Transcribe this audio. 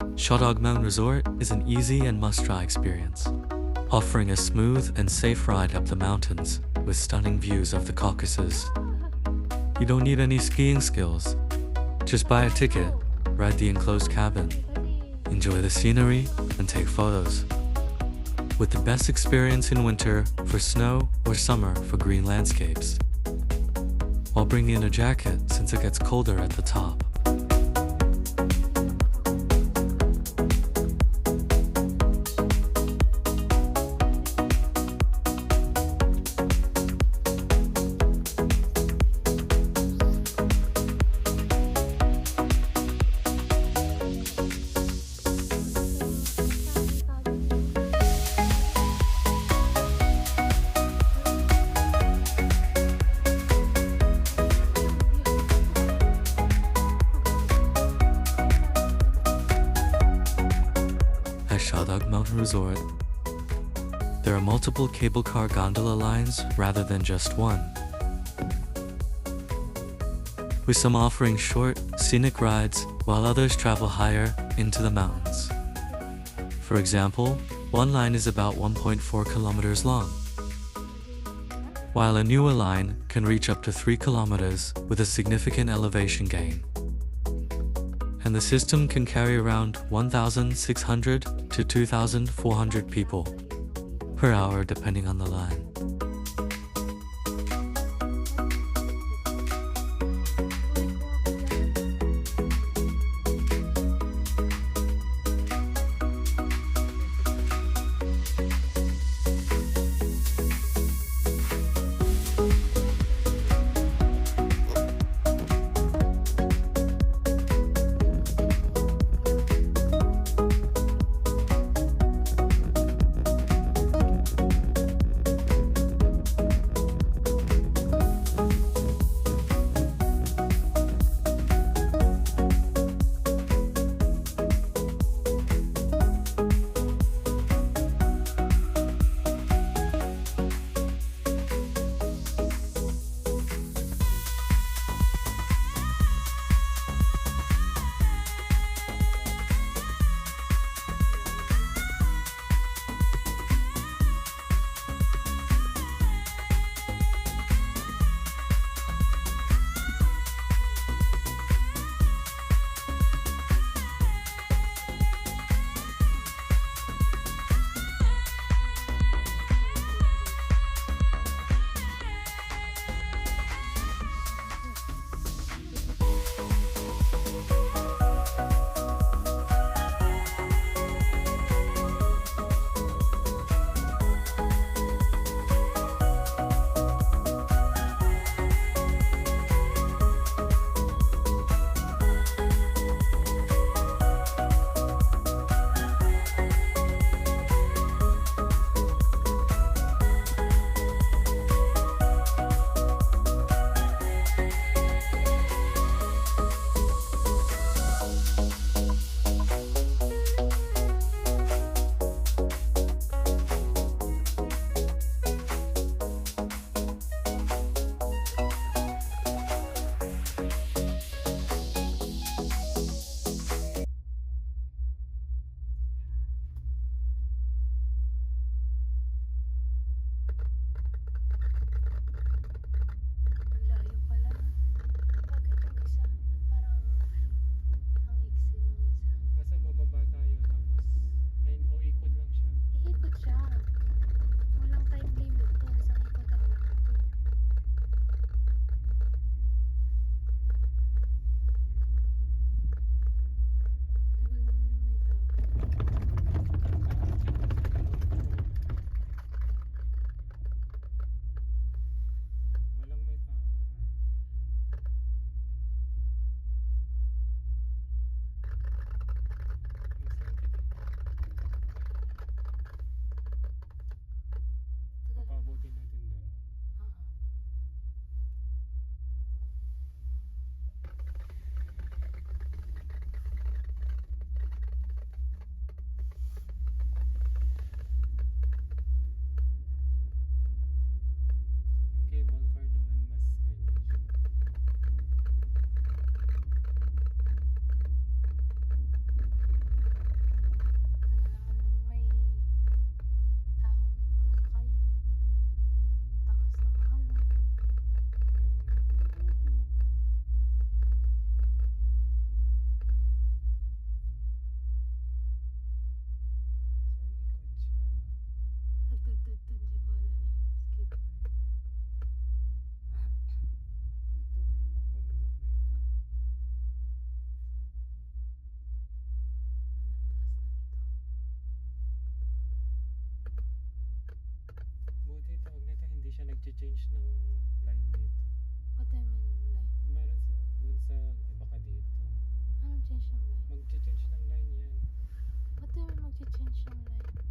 Shawdog Mountain Resort is an easy and must-try experience, offering a smooth and safe ride up the mountains with stunning views of the Caucasus. You don't need any skiing skills. Just buy a ticket, ride the enclosed cabin, enjoy the scenery, and take photos. With the best experience in winter for snow or summer for green landscapes. While bringing in a jacket since it gets colder at the top. At Shawdog Mountain Resort, there are multiple cable car gondola lines rather than just one, with some offering short, scenic rides while others travel higher into the mountains. For example, one line is about 1.4 kilometers long, while a newer line can reach up to 3 kilometers with a significant elevation gain. And the system can carry around 1,600 to 2,400 people per hour depending on the line. Mag-change ng line dito. What time yung line? Meron sa, dun sa iba ka dito. Anong change ng line? Mag-change ng line yan. What time yung mag-change ng line?